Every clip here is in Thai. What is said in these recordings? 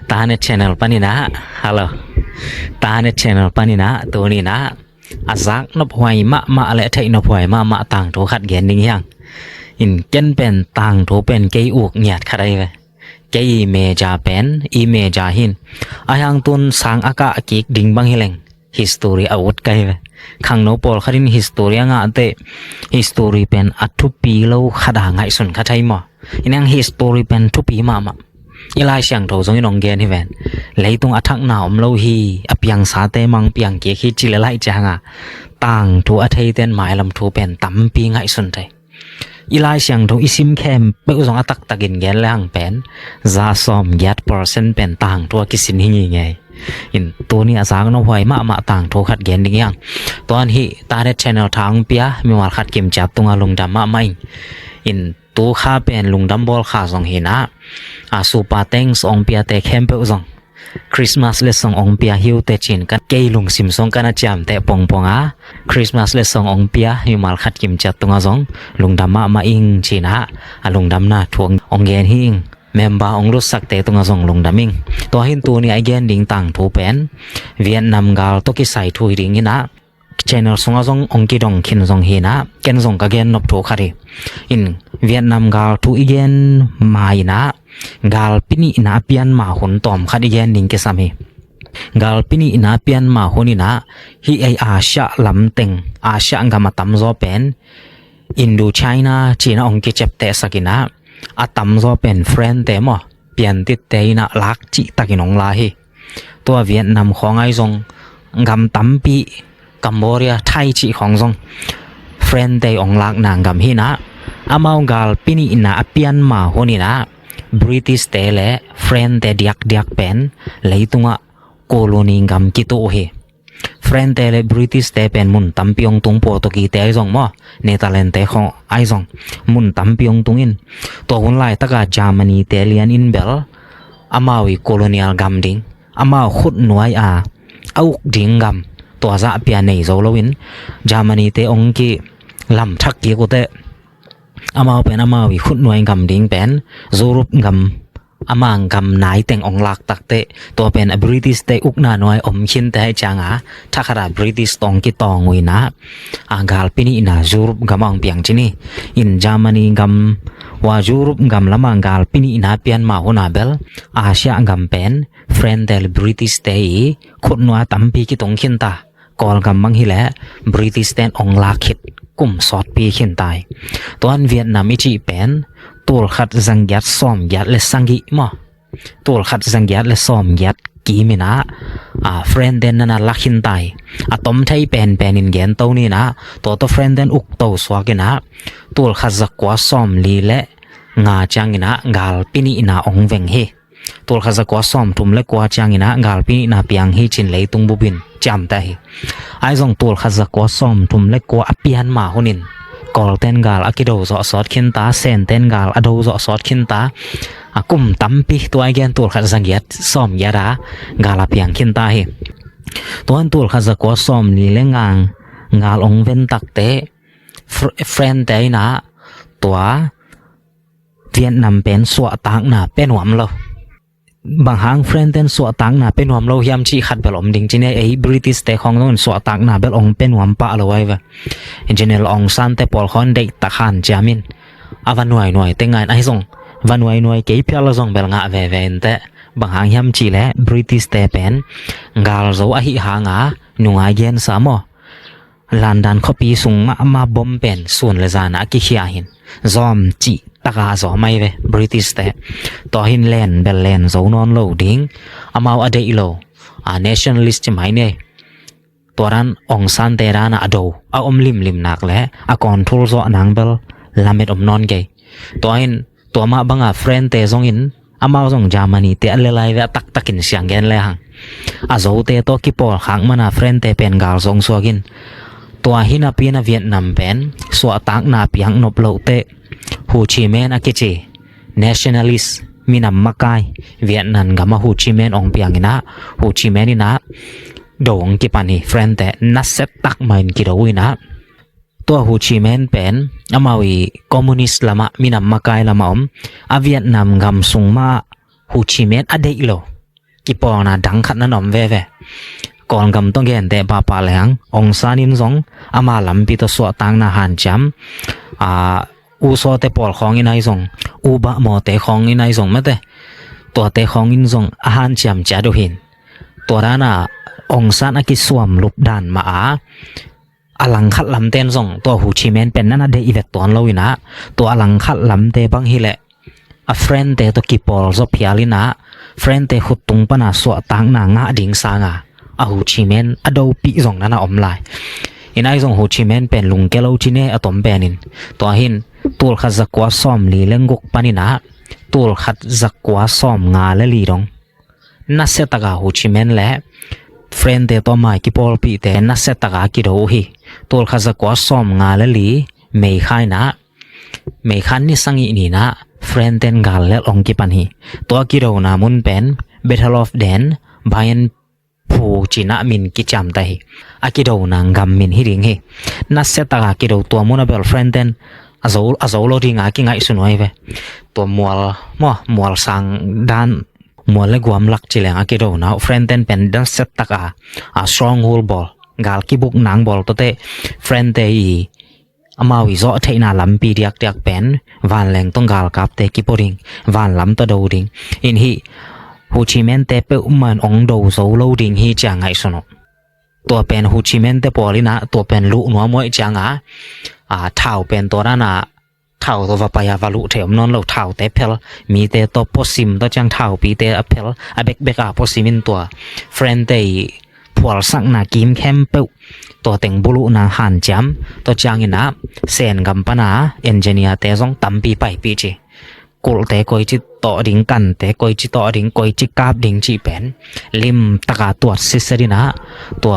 Tahanet channel panina halo Tahanet channel panina ตัวนี้นะอาซักนบหวยมะและไทยนบหวยมะต่างโทขัดแย้งนิ่งยังอินเจนเป็นต่างโทเป็นเกยอุกเงียดขัดได้เว้เกยเมจาเป็นอีเมจาหินอายังตุนสังอากากิกดิ่งบังฮิเลง history อาวุธไกเว้ขังโนปอลขัดิน history งะเต history เป็นอัทุปีโลขัดหางไงสุนขัดไทยหมออินยัง history เป็นทุปีมะอีลายเสียงโทจงนองแกนฮิแวนเลยตุงอัทักหนาวมโลฮีอเปียงสาเตมังเปียงเกคิจิละไลจังอ่ะต่างทูอเทเตนหมายลำทูเป็นตำปีไงสุนไทอีลายเสียงโทอิซิมแคมเปอุจงอัตักตะกินแกนแรงเป็นซาซอมยัดเปอร์เซ็นต์เป็นต่างตัวกิสินหิงไงอินตัวนี้อาสากนหวยมะต่างทูขัดแกนดิ่งยังตอนฮีตาเดชแนลทางเปียมีวาขัดเกมจับตุงอลงดำมะไม่อินตัวข้าเป็นลุงดำบอลข้าสองหินะสูปาเต็งสองเปียเตแคมเปอุจงคริสต์มาสเลสององเปียฮิวเตจินกันเกยลุงซิมซงกันจามเตปองคริสต์มาสเลสององเปียฮิวมาลขัดกิมจัดตุงอาซงลุงดำมาอิงจีนะลุงดำนาทวงองเกนหิงเมมบาองรุสักเตตุงอาซงลุงดำมิงตัวหินตัวนี้ไอเกนดิงต่างทูเป็นเวียดนามกาลตกิใส่ทูดิงหินะ channel สงอาซงองกิดองขินซงหินะเกนซงกะเกนนบทูคารีอินเวียดนามกาลทูอีเกนมาอินะกาลปินีอินาเปียนมาหุนตอมคัดอีเกนดิงเกสามีกาลปินีอินาเปียนมาหุนินะฮีไออาชะลำเต็งอาชะงามาตัมโซเป็นอินโดไชน่าจีนองกิเจ็บเตสกินะอาตัมโซเป็นเฟรนเตมอเปียนติดเตยนะลักจิตะกินองลาฮีตัวเวียดนามของไอซงกำตัมปีกัมพูชาไทยจีของซงเฟรนเตองลักนางกำฮีนะอามาวกาลปินีอินาเปียนมาหุนินะBritish te le friend te diak pen lei tunga colony gam kito he friend te le British te pen mun tampiong tung po to ki te jong mo Netherlands te kho ai jong mun tampiong tungin to hun lai taka Germany te lian in bel amawi colonial gam ding amaw khut nuai au ding gam to za pia nei zo lowin Germany te ong ki lam thak ki ko te amao pen amawi khut nuai gam ding pen zorup gam amang gam nai teng ong lak tak te to pen British te ukna noi om khin te changa thakara British tong ki tong uina agal pini ina zorup gamang piang chini in Germany gam wa zorup gam lamang gal pini ina pian ma hona bel Asia gam pen friend del British te khut nuai tampi ki tong khin ta kol gam mang hi le British ten ong lak khitกุมสอดปีขินตายตอนเวียดนามจีเป็นตัวขัดสังยัดซ้อมยัดและสังกิมอตัวขัดสังยัดและซ้อมยัดกีมินะเฟรนเดนนั่นลักขินตายตอมไทยเป็นอินเกนตัวนี้นะตัวเฟรนเดนอุกตัวสวากินะตัวขัดจักว่าซ้อมลีและงาจังกินะกาลปินีนาองเวงเฮตัวขัดจักว่าซ้อมทุมและกว่าจังกินะกาลปินีนาเปียงเฮจินเลยตุงบุบินจำได้ไอ้จงตัวขัดจักว่าซ้อมทุมและกว่าอภิยันมาหุนินกอลเต้นกาลอกิโดจอสอดขินตาเซนเต้นกาลอโดจอสอดขินตากุมตั้มปีตัวไอเกนตัวขัดสังเกตซ้อมยาดากาลเปียงขินตาเฮตัวขัดจักว่าซ้อมลีเลงงาลองเวนตักเตเฟรนเตนะตัวเวียดนามเป็นสวตังนะเป็นหวมเราบางหางเฟรนเดนสวตังนะเป็นหวมเรายามชีขัดเบลอมดิงจีเนไอบริติสเตของต้องสวตังนะเบลองเป็นหวมปะเลยว่ะจีเนลองซันเตปอลคอนเด็กตะขานจามินวันหน่วยเต็งไงไอซงวันหน่วยเกี่ยเพียลซงเบลงะเวเตบางหางยามชีและบริติสเตเป็นกาลโซอหิหางะนุงไอเย็นสามอลันดันคปีสุงมาบอมเป็นส่วนเลจานะกิเขียหินซอมจีตะกาซอไม่เวบริติสเตต่อหินแลนเบลแลนโซนอนโลดิงอามาวอเดอิโลnationalist จะหมายเนี่ยตัวนั้นองซันเตรานะอโดอมลิมนักและคอนโทรลโซนังเบลลาเมดอมนอนเกยตัวหินตัวมาบังอาเฟรนเตซงอินอามาวซงจามานีเตอเลไลเวตักกินเสียงเกนเลยหังโซเตโตกิปอลขังมันอาเฟรนเตเป็นกาลซงสวกินตัวหินาปีนาเวียดนามเป็นสวตักนาเปียงนบโลเตฮูชิเมนอากิเจ nationalist มีนำมาไกเวียดนามกับมาฮูชิเมนองเปียงนะฮูชิเมนนี่นะโด่งกิปานีเฟรนเตนัสเซตักมันกิโดวินะตัวฮูชิเมนเป็นอามาวีคอมมิวนิสต์ละมามีนำมาไกละมาเวียดนามกำสุงมาฮูชิเมนอเดอิโล ki por na dang khat na nom ve kon gam tong gen te pa pa lang ong sanin zong ama lam pi to so tang na han cham u so te por khong in ai zong u ba mo te khong in ai zong ma te to te khong in zong a han cham cha do hin to ra na ong san a ki swam lup dan ma alang khat lam ten zong to hu chi men pen na de i vet ton lo ina to alang khat lam te bang hi le a friend te to ki por zo phialina friend te khut tung pana so tang na nga ding sanga a hu chi men a do pi zong na om lai inai zong hu chi men pen lung ke lo chi ne atom penin to hin tul kha zakwa som li lenguk panina tul khat zakwa som nga le li rong na se taga hu chi men le friend te to mai ki pol pi te na se taga ki do hi tul kha zakwa som nga le li mei khai na mei khan ni sangi ni na friend ten gal le ong ki pan hi to ki ro na mun pen battle of den bayan phu china min ki cham ta hi akido nang gam min hi ring hi na se taga ki do to mun bel friend ten azol lo ringa ki ngai sunoi ve to mual sang dan mual le guam lak chileng akido na friend ten pen dan se taga a strong hold ball gal ki buk nang ball to te friend te i amawi zo theina lampi diak pen van leng tong gal kap te ki poring van lam to do ding in hi Ho Chi Minh te pe man ong do zo lo ding hi chang ngai sono to pen Ho Chi Minh te polina to pen lu no moi changa thau pen to na thau to va pa ya valu them non lo thau te pel mi te to posim to chang thau pi te apel a bek a posimin to friend te phol sak na kim khem pe to teng bulu na han jam to changina sen gam pana engineer te jong tampi pai pi chi kul te koi chi to ding kan te koi chi to ding koi chi kap ding chi pen lim taka tuat siserina to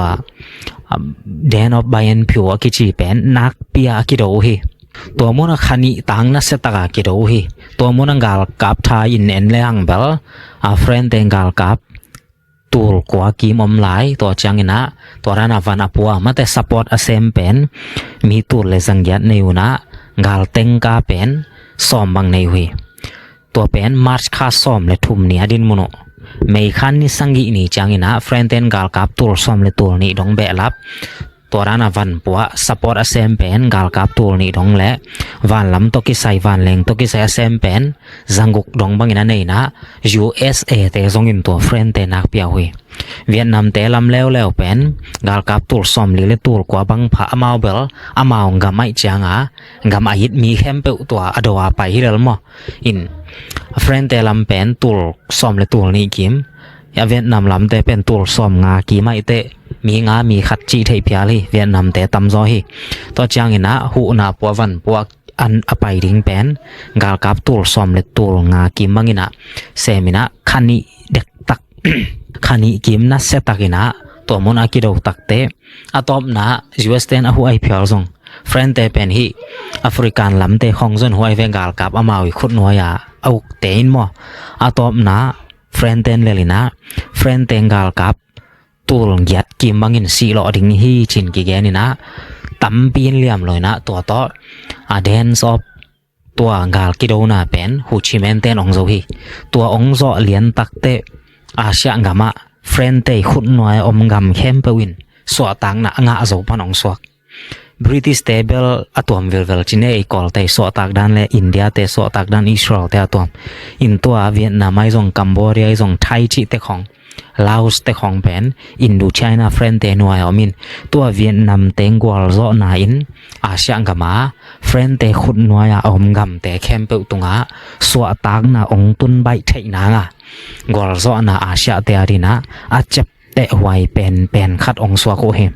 den of bayan pure ki chi pen nak pia ki do hi to mona khani tang na se taka ki do hi to mona gal kap tha in en leang bel a friend te gal kap tul kwa ki mom lai to changina to rana van apua mate support a sem pen mi tul le sangyat neuna gal teng ka pen som bang nei hui to pen march kha som le thum ni adin muno mei khan ni sangi ni changina friend ten gal kap tul som le tul ni dong be lap to rana van puwa support a sem pen gal kap tul ni dong le van lam to ki sai van leng to ki sai sem pen zanguk dong bangina nei na USA te zong in to friend te nak pia hui Vietnam te lam leo pen gal kap tul som li le tul kwa bang pha amao bel amao ngamai changa ngama hit mi khem pe to adowa pai hirel mo in friend te lam pen tul som le tul ni kim ya Vietnam lam te pen tul som nga ki mai te mi nga mi khat chi thei pia li Vietnam te tam zo hi to changina hu na pwa van pwa an apai ring pen gal kap tul som le tul nga ki mangina semina khani dek tak khani kim na setakina to mona ki do takte atop na US ten a hu ai phial zong friend te pen hi African lam te khong zon huai ve gal kap amawi khut noya au tein mo atop na friend ten lelina friend ten gal kap tul gyat kim mangin si lo ding hi chin ki ge ni na tam pin liam loina to a dance of tua gal ki do na pen Ho Chi Minh ten ong zo hi tua ong zo lian takte Asia ngama friend te khut noi om gam khem pewin so tang na nga zo panong swak British table atom vel chine e kol te so tak dan le India te so tak dan Israel te atom in to Vietnam ai jong Cambodia ai jong Thai chi te khong Laos te khong pen Indochina friend te noi omin to Vietnam teng gwal zo na in Asia ngama friend te khut noi om gam te khem pe tunga so tak na ong tun bai thei na nga gol zo na Asia te arina achep te huai pen khat ong swa ko he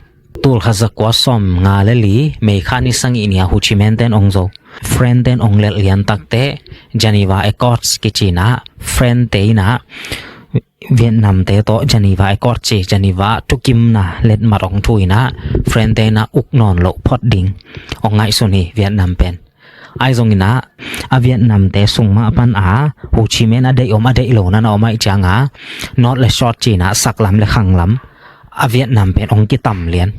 tul khaza kwa som nga le li mei khani sangi nia Ho Chi Minh ten ong zo friend ten ong le lian takte Geneva Accords ki china friend te na Vietnam te to Geneva Accord chi Geneva to kim na let marong thuina friend te na uk non lo phot ding ong ngai suni Vietnam pen ai zongina a Vietnam te sungma pan Ho Chi Minh adei lo na no mai changa not le short china saklam le khanglam a Vietnam pen ong ki tam lian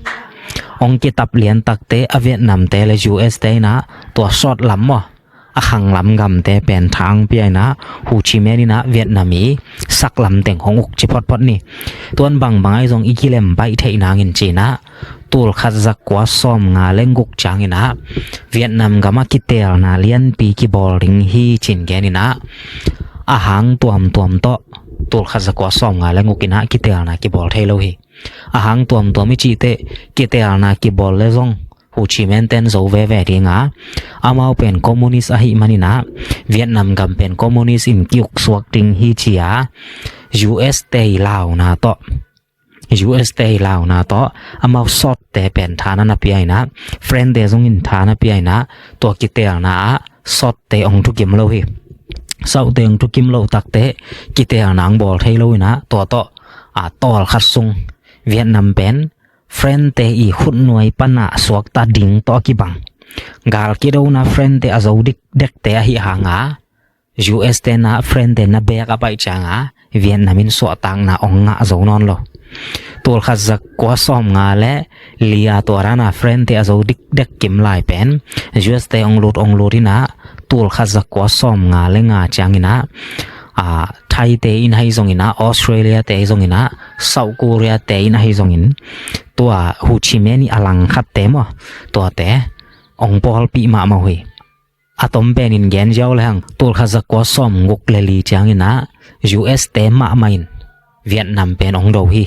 ong ki tap lian takte a Vietnam te le US te na to short lam mo อะขังลำกำแต่เป็นทางเปียนะฮูชิเมนี่นะเวียดนามีสักลำแต่งของอุกจิพอดๆนี่ตัวนบางไอ้ทรงอีกิเลมไปเทนางอินจีนะตูลขัดจักกว่าซ้อมงาเล่งกุกจางอินะเวียดนามก็มาคิดเตลนาเลียนปีกีบอลริงฮีจินแกนี่นะอาหางตัวมโตตูลขัดจักกว่าซ้อมงาเล่งกุกินะคิดเตลนากีบอลไทยโลฮีอาหางตัวมิจิเตคิดเตลนากีบอลเลซงฮูชิเมนเตนโซเวเวดิงาอามาเป็นคอมมิวนิสต์อหิมานินะเวียดนามก็เป็นคอมมิวนิสต์อินกิกสวกติงฮีเจีย US เตลาวนาโตUS เตลาวนาโตอามาสอดแต่เป็นฐานะนับใหญ่นะเฟรนเดซงอินฐานะใหญ่นะตัวกิเตลนาสอดแต่องทุกิมโลฮีเศร้าเตงทุกิมโลตักเตกิเตลนางบอลไทยโลนะตัวโตตอลขัดซุงเวียดนามเป็นเฟรนเตอีขุดหน่วยปนะสวกตาดิงตอกิบังกาลกิโดนาเฟรนเตอาจดิกเด็กเตหิหางา US เตนะเฟรนเตนะเบกอไปจางาเวียดนามินสวตังนาองงะโจนอนโลตัวขัดจักกว่าซ้อมงาและเลียตัวรานาเฟรนเตอาจดิกเด็กกิมลายเป็น US เตองลูดินะตัวขัดจักกว่าซ้อมงาและงาจางอินะไทยเตอินให้ซงอินะออสเตรเลียเตซงอินะเซาท์โคเรียเตอินให้ซงอินตัวฮูชิเมนี่อลังคัดเตมตัวเตองปอลปีมามาหุยอะตอมเป็นอินแกนเจ้าแลงตัวขัดจักกว่าซ้อมงกเลลีจางอินะ US เตมามาอินเวียดนามเป็นองโดฮี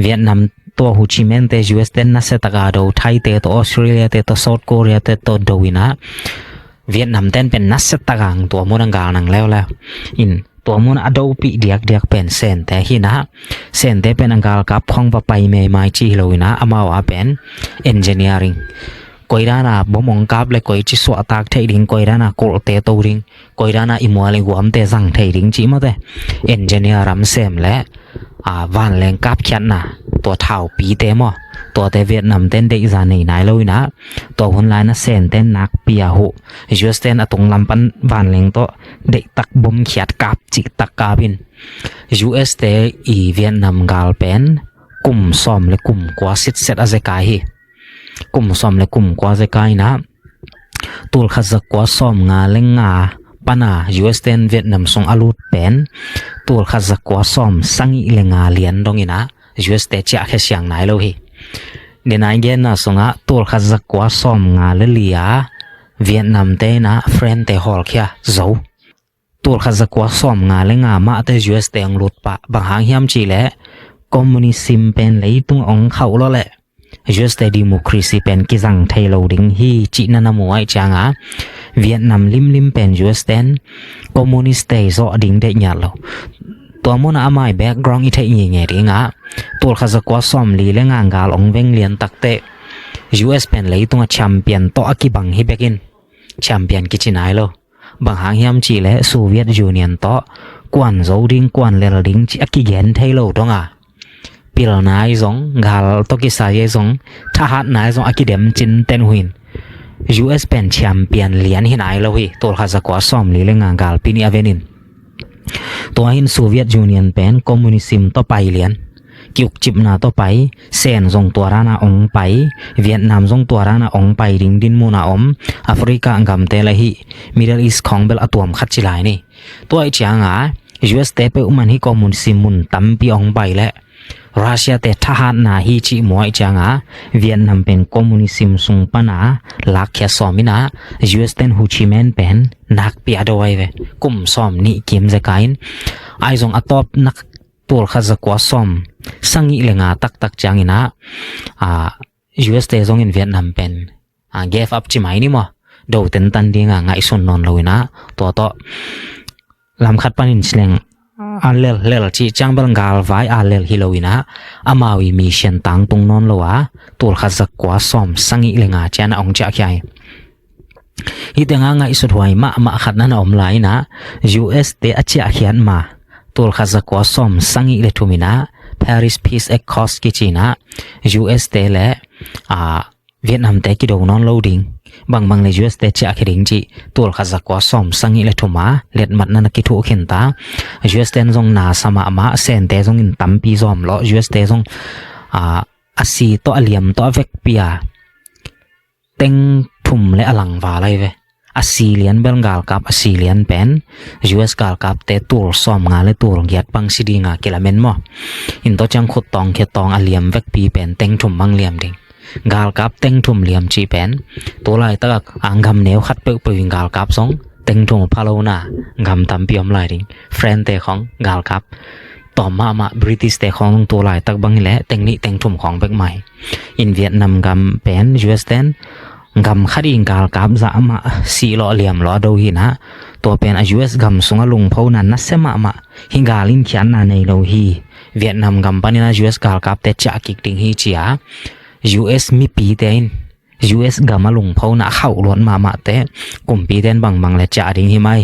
เวียดนามตัวฮูชิเมนเต US เตนัสเซตกาโดไทยเตตัวออสเตรเลียเตตัวเซาท์โคเรียเตตัวโดวินะเวียดนามเต้นเป็นนัสตะกังตัวมุนังกานังแล้วอินตัวมุนอดอปีเดียกเป็นเซนแต่หินะเซนเตเป็นอังกาลกับของปะไปเมย์ไมจีโลวินะอามาวาเป็นเอนจิเนียริงกอยดานาบ่มองกับเลยกอยจิสวตากไทยดิงกอยดานาโกเตโตริงกอยดานาอิมัวเลยกวมเตซังไทยดิงจิมะเตเอนจิเนียรัมเซมและวันแรงกับแค่น่ะตัวเท่าปีเตมตัวแต่เวียดนามเต้นได้อีสานไหนเลยนะตัวคนลายนะเซนเต้นนักเปียหูยูสเต้นตรงลำปันวันแรงตัวเด็กตักบ่มเขียดกับจิกตักกาบิน US เตอีเวียดนามกาลเป็นกลุ่มซ้อมและกลุ่มกว่าสิทธิ์เซตอาเซกายกลุ่มซ้อมและกลุ่มกว่าเซกายนะตัวขัดจักกว่าซ้อมงาและงาปนา US เต้นเวียดนามส่งอาลูดเป็นตัวขัดจักกว่าซ้อมสังอิเลงาเลียนดงอินะ US เตจะแค่เสียงไหนเลยเดนายเกนนะสงะตัวขัดจักกว่าซ้อมงาเลลียเวียดนามเตนะเฟรนเตฮอลเคียโจตัวขัดจักกว่าซ้อมงาเลงามาเต US เตองลุดปะบางหางยามจีและคอมมิวนิสต์เป็นเลยตุงองเขาโลแหละ US เตดิโมครีซีเป็นกิจังไทยโลดิงฮีจีนันมวยจางะเวียดนามลิมเป็น US เตนคอมมิวนิสต์เตโซดิงเดญาโลตัวมุนอามายแบ็กกราวด์อีเทยิงเงริงะตัวขัดจักกว่าซ้อมลีเลงางกาลองเวงเลียนตักเต US เป็นเลยตุงแชมเปี้ยนโตอกิบังฮิเบกินแชมเปี้ยนกิจินายโลบางหางยามจีและโซเวียตยูเนียนโตกวนโจดิงกวนเลลดิงจิอกิเกนไทโลตงะปิลนายซงกาลตกิสายซงทหารนายซงอกิเดมจินเตนหุน US เป็นแชมเปี้ยนเลียนหินายโลฮีตัวขัดจักกว่าซ้อมลีเลงางกาลปินีอเวนินตัวหินโซเวียตยูเนียนเป็นคอมมิวนิสต์ต่อไปเลียนกิกจิบนาต่อไปเซนส่งตัวรานาองไปเวียดนามส่งตัวรานาองไปดิงดินมูนาอมแอฟริกาอังกำเตลหิมิดเดิลอีสต์ของเบลอตวมขัดจิลายนี่ตัวไอจางอ่ะ US เตไปอุมันฮิคอมมิวนิสต์มุนตั้มปีองไปและรัสเซียเตทหารนาฮิจิมวยจางอ่ะเวียดนามเป็นคอมมิวนิสต์ส่งปนาลักแค่ซ้อมมินะ US เตนฮูชิเมนเป็นนักเปียดอยเวกุมซ้อมนี่เกมจะกายไอส่งอตอบนักตัวขัดจักกว่าซ้อมสังอิเลงาตักจางอินะUS เตซงอินเวียดนามเป็นเกฟอัพจิไหมนี่มั้งดูเต็นตันดีงาไงส่วนนอนเลยนะตัวโตลำขัดปันินเชลงเลลจีจังเบลงาลไว้เลลฮิโลวินะอามาวิมีเชนตังตรงนอนเลยตัวขัดจักกว่าซ้อมสังอิเลงาเจนองจักใหญ่ฮิตงาไงสุดหวยมาขัดนั้นอมไหลนะ US เตอเจียเขียนมาตัวขัดจักกว่าซ้อมสังอิเลทุมินะParis Peace Accord กิจินะ US เตและเวียดนามเตกิโดนอนโลดิงบางใน US เตจะคิดิงจิตัวขัดจักกว่าซ้อมสังอิเลทุมาเล็ดมัดนันกิทุเข็นตา US เตนซงนาสมามาเซนเตซงอินตัมปีซอมโล US เตซงอาซีโตอเลียมโตเวกเปียเต็งทุ่มและอลังวาไลเว ASEAN bel gal kap ASEAN pen US gal kap te tur som nga le tur giat pang sidi nga kilamen mo in to chang khut tong khe tong aliam vek pi pen teng thum mang liam ding gal kap teng thum liam chi pen to lai tak angam neu khat pe pe gal kap song teng thum phalona gam tam piom lai ding friend te khong gal kapต่อมาBritish แต่ของตัวหลายตักบังแหละแต่งนี้แต่งทุ่มของเบ็กใหม่อินเวียดนามกำเป็น US เต็นกำคัดอิงกาลกับจะมาสีล้อเหลี่ยมล้อดูหินะตัวเป็น US กำสงลุงพาวนั้นนัสมาหิงกาลินเขียนในโลหีเวียดนามกำปนินะ US กาลกับแต่จะกิกติงฮีเจีย US มีปีเต็นUS กำมาลุงพาวนะเข้าล้วนมาแต่กลุ่มปีเต็นบางและจะดิ่งหิไม่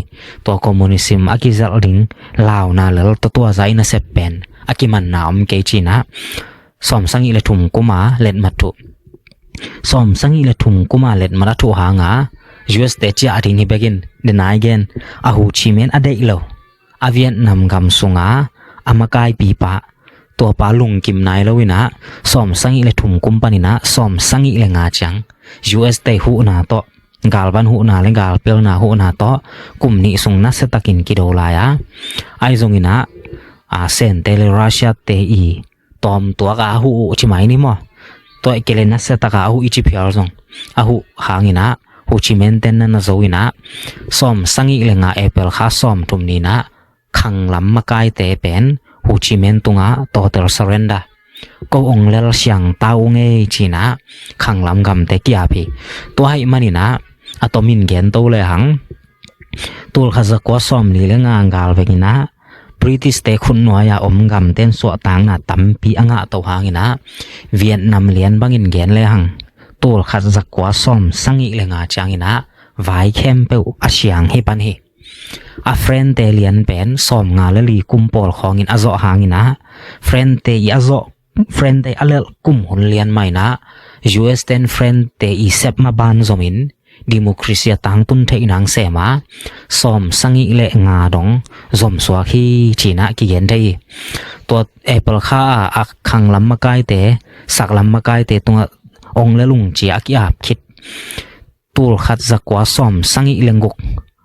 ตัวคอมมิวนิสต์อากิจัลดิ่งลาวนาเลตัวใจน่ะเสพเป็นอากิมันนาวมเกจีนะสอมสังอีเลทุมกุมาเล็ดมัตุสอมสังอีเลทุมกุมาเล็ดมาตุหางา US แต่จะดิ่งหิเบกินเดนายเกนอาหูชิเมนอเดอิโลอาเวียดนามกำสุงาอามากายปีปะตัวปาลุงกิมนายแล้ววินะสอมสังอีเลทุมกุมปานินะสอมสังอีเลงาจัง US แต่หูนาโตกาลบันหูนาเลงกาลเปลนาหูนาโตกุมนี้สุงนัสตะกินกิโดลายะไอซงอินะเซนเตเลรัสเซียเตอีตอมตัวกาหูชิไมนี่มั้ตัวเกเลนัสตะกาหูอิจิเปียลซงอาหูหางินะหูชิเมนเตนนันโซอินะสอมสังอีเลงาเอเปลคาสอมทุมนี้นะขังลำมากายเตเป็นหูชิเมนตุงะโตเตลเซเรนดาก็องเลลเสียงตาองเอจีนะขังลำกำเตกิอาพีตัวให้มันนี่นะอะตอมินเกนโตเลยหังตัวขจักว่าซ้อมลีเลงางกาลเวกินะบริติสเตคุณนัวยาอมกำเต้นสวตางนะตัมปีอ่างะตัวหางนะเวียดนามเลียนบังอินเกนเลยหังตัวขจักว่าซ้อมสังอีเลงาจางนะไว้เข้มเปวอาเสียงให้ปันเฮa friend te lian pen som nga le li kum pol khongin azo hangina friend te i azo friend te alel kum hon lian mai na US ten friend te i sep ma ban zomin democracy tang tun thei nang sema som sangi le nga dong zom swa khi china ki gen thei to apple kha ak khang lam ma kai te sak lam ma kai te tunga ong le lung chi aki ap khit tul khat zakwa som sangi lenguk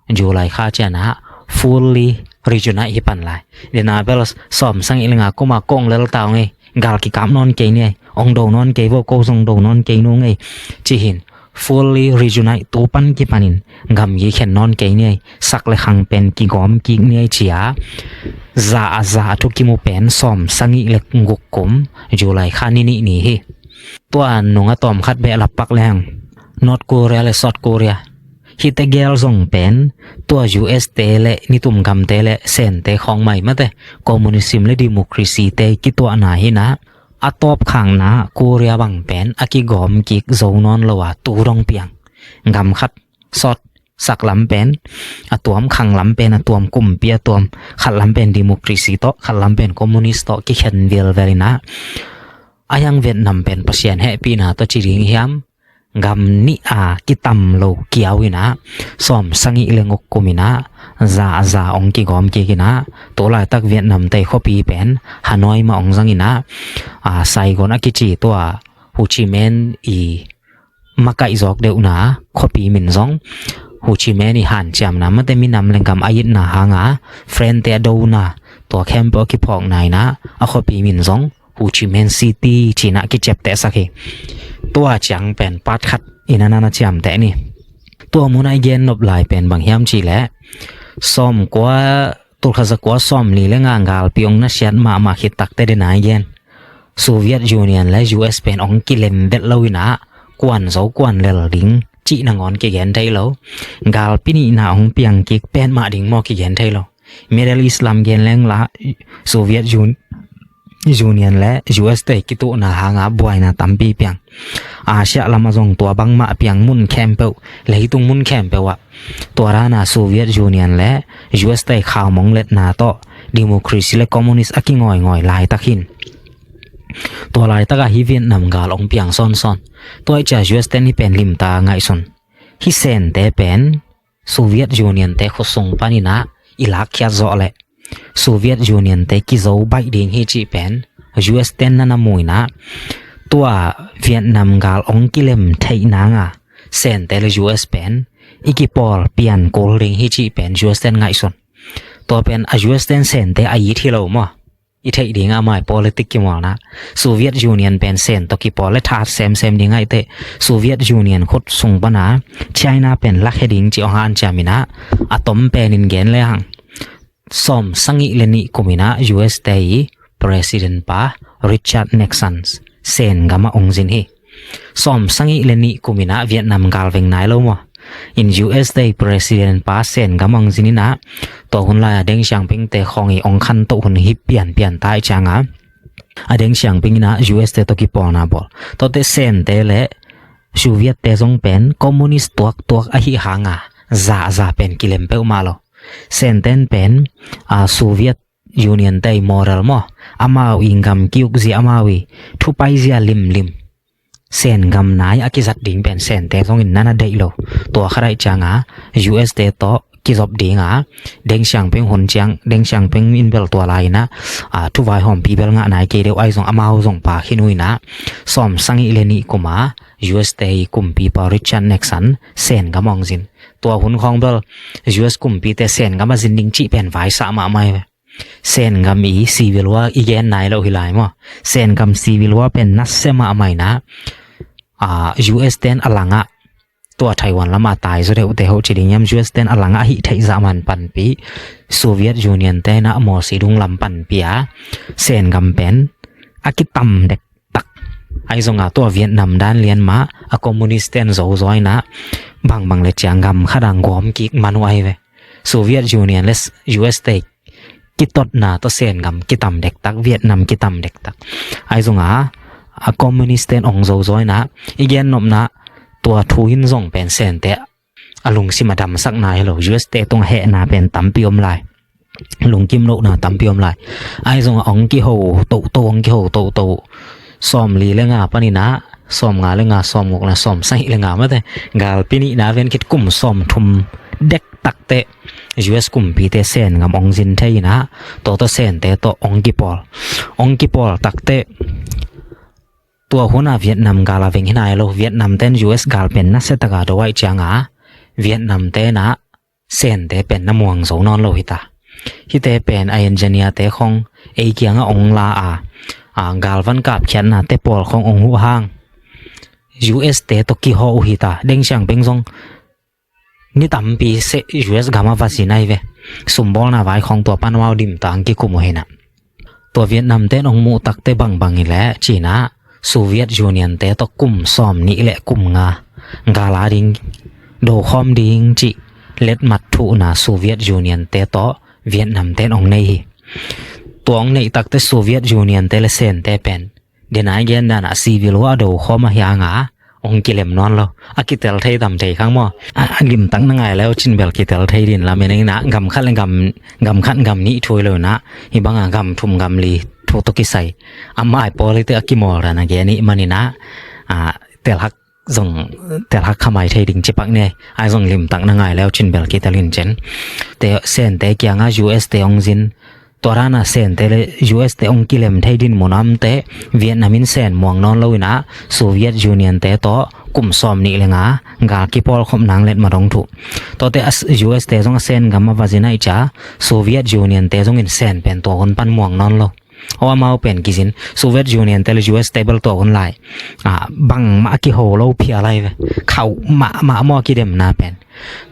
Julai kha chana fully regional hi pan lai dena bel som sang ilenga kuma kong lel taw nge gal ki kam non ke ne ong do non ke bo ko song do non ke no nge chi hin fully regional tu pan ki panin gam yi khen non ke ne sak le khang pen ki gom ki ne chia za tu ki mu pen som sangi le nguk kum Julai kha ni ni hi to an nonga tom khat be la pak leng North Korea le South Koreaฮิตเกลส่งเป็นตัว US เตเลนิตุมกำเตเลเซนเตของใหม่มาเตคอมมิวนิสต์และดิโมคราซีเตกิตัวนาหินะอัตบขังนะโคเรียบังเป็นอากิกอมกิกโซนอนละว่าตูรองเปียงกำคัดสดสักลำเป็นอัตวมขังลำเป็นอัตวมกุมเปียตวมขัดลำเป็นดิโมคราซีโตขัดลำเป็นคอมมิวนิสต์โตกิเข็นเวลเวลินะอายังเวียดนามเป็นประเทศแห่ปีนาตัวจีริงยามกำนิอากิตัมโลเกียววินะสอมสังอิเลงกกุมินะซาองกิกอมกิกินะตัวลายตักเวียดนามเตขปีเป็นฮานอยมาองสังอินะไซกอนอากิจิตัวฮูจิเมนอีมาไกจอกเดอุนะขปีมินซองฮูจิเมนอีหันจำนะมันแต่มีนำแรงกำอายิตนะหางาเฟรนเตโดนะตัวแคมป์อกิพอกนายนะขปีมินซองฮูจิเมนซิตี้จีนะกิเจ็บแต่สักเหตัวจังเป็นปัดขัดอินานาจำแต่นี่ตัวมุนายเย็นนบลายเป็นบางยามจีและซ้อมกว่าตัวขจักว่าซ้อมลีและงานกาลปีองนัชยันมาคิดตักแต่เดนายเย็นโซเวียตยูเนียนและ US เป็นองกิเลมเบ็ดเลวินะกวนเสากวนเลลดิงจีนางอนกิเย็นไทยแล้วกาลปีนี้นาองเปียงกิกเป็นมาดิงมอกิเย็นไทยแล้วเมเดลอิสลามเย็นแรงละโซเวียตยูเนียนและ US เตกิตุนาหางาบวยนาตัมปีเปียงอาเซียลามาซงตัวบังมาเปียงมุนแคมเปลและตุงมุนแคมเปลวะตัวรานาโซเวียตยูเนียนและ US เตข่าวมองเล็ดนาโตดิโมคราซีและคอมมิวนิสต์อากิงอยลายตะขินตัวลายตะกะฮิเวียดนามกาลองเปียงซอนตัวไอจ่า US เตนี่เป็นลิมตาไงซอนฮิเซนเตเป็นโซเวียตยูเนียนเตขสงปานินะอิลักยาโซเลโซเวียตยูเนียนเตกิโซไบดิงฮิจิเป็น US เตนนันมวยนะตัวเวียดนามกาลองกิเลมไทยนางเซนเตเล US เป็น อีกิปอลเปลี่ยนโกลริงฮิจิเป็น US เต็นไงส่วนตัวเป็น US เต็นเซนเตอายีที่เรามั่วอีเทดิงอาไม่ politics กิมวนะโซเวียตยูเนียนเป็นเซนตกิปอลและทาเซมดิงไงเตโซเวียตยูเนียนคดส่งปนาไชน่าเป็นลักเฮดิงจิอหันจามินะอะตอมเป็นอินเกนเลยหังสมสังอิเลนิกุมินะ US เตย President ปา Richard Nixon เซนกามาองจินฮีสมสังอิเลนิกุมินะเวียดนามกาลเวงไนโลมัวin US Day President ปาเซนกำมังจินินะตัวหุ่นลายเด้งเสียงพิงเตะของอีองคันตัวหุ่นฮิปเปลี่ยนตายจังอ่ะเด้งเสียงพิงนะ US Day ตัวกี่ปอนะบอลตัวเตเซนเตเละโซเวียตเตจงเป็นคอมมิวนิสต์ตัวอหิหางอ่ะซาเป็นกิเลมเปอมาโลเซนเตนเป็นโซเวียตยูเนียนเตย์มอรัลมออามาวิงกัมกิวกซีอามาวิทุไปเซียลิมเซนกำนายอากิจัดดิ่งเป็นเซนแต่ต้องอินนั่นได้โลตัวใครจังอ่ะ US เตโตกิจบดิ่งอ่ะเด้งเสียงเป็นหนจังเด้งเสียงเป็นอินเบลตัวลายนะทุกวันหอมปีเบลงะนายเกเดวไอส่งอามาส่งปาขินุยนะสอมสังอิเลนิกุมา US เตกุมปีปาริชันเน็กซันเซนกำมองจินตัวหุ่นของเบล US กุมปีเตเซนกำมาจินดิ่งจีเป็นไวสามะไม่เซนกำอีซีวิลว่าอีเกนนายเราหิลายมั้งเซนกำซีวิลว่าเป็นนัสเซมาไม่นะUS เตนอลังะตัวไต้หวันละมาตายสุดเดียวแต่เขาจีดิงยาม US เตนอลังะฮิไทยสามันปันปีโซเวียตยูเนียนเตนะมอสีดุงลำปันปีอะเซนกำเป็นอากิตัมเด็กตักไอซงตัวเวียดนามด้านเลียนมาคอมมิวนิสต์เตนโซซอยนะบางเลยจังกำขดังกอมกิกมันไว้เวโซเวียตยูเนียนและ US เตกิตดนาตัวเซนกำกิตัมเด็กตักเวียดนามกิตัมเด็กตักไอซงคอมมิวนิสต์เตนองโซซอยนะอีเกนนมนะตัวทูหินส่งเป็นเซนเตะลุงสิมาดำสักนายหรอ US เตตรงแห่นาเป็นตั้มปิอมลายลุงกิมโลนะตั้มปิอมลายไอส่งองกิโหโตองกิโหโตซ้อมลีเลงาปนินะซ้อมงาเลงาซ้อมงกนะซ้อมไซเลงามาแต่กาลปินินะเวนคิดกุ่มซ้อมทุมเด็กตักเตะ US กุ่มปีเตเซนกับองจินเทยนะตัวเซนเตตัวองกิปอลตักเตะตัวหัวหน้าเวียดนามกาลาเวงหินายโลเวียดนามเต้น US กาลเป็นนักเศรษฐกาดไว้จังเวียดนามเต้นะเซนเตเป็นน้ำมวงโซนอนโลหิตาฮิเตเป็นไอเอนจิเนียร์เตของเอเกียงองลากาลวันกับเขียนนะเตปอลขององหูห้าง US เตตกิโฮอุหิตาเด้งเสียงเป็นทรงนี่ตั้มปีเซ US กามาวาสินายเวสมบูรณ์นะไว้ของตัวปันวาวดิมตังกิคุโมเฮนะตัวเวียดนามเต้นองมูตักเตบังอีแลจีน่าโซเวียตยูเนียนเตตกุมซ้อมนี่แหละกุมงากาลาดิงโดคอมดิงจิเล็ดมัดทุนาโซเวียตยูเนียนเตตเวียดนามเตนองในตัวองในตักเตโซเวียตยูเนียนเตเลเซนเตเป็นเดนายเกนดานะซีวิลว่าโดคอมาฮยางองกิเลมนอนเราอากิเตลไทยตำใจข้างมอลิมตั้งนั่งไงแล้วชินเบลกิเตลไทยดินละเมนนะกำขั้นกำขั้นกำนี้ถวยเลยนะฮิบังกำทุ่มกำลีทุกตกิใส่อามาไอปอลิเตอกิมอร์นะแกนี่มันนี่นะเตลฮักขมายไทยดิ่งจิปักเนี่ยไอส่งลิมตั้งนั่งไงแล้วชินเบลกิเตลินเจนเตเซนเตกียงUS เตองจินตัวรานะเซนเตเล US เตองกิเลมไทยดินมนัมเตเวียดนามินเซนมวงนอนเลยนะโซเวียตยูเนียนเตโตกุมซ้อมนี่เลยงากากิปอลคมนางเล็ดมาดงถูตัวเต US เตจงเซนกัมมาวาจินัยจ้าโซเวียตยูเนียนเตจงอินเซนเป็นตัวคนปันมวงนอนเลยเอามาเป็นกิจินโซเวียตยูเนียนเตเล US เตเบิลตัวคนไล่บังมากิโฮโลเพียอะไรเว้เขามามอกิเดมนาเป็น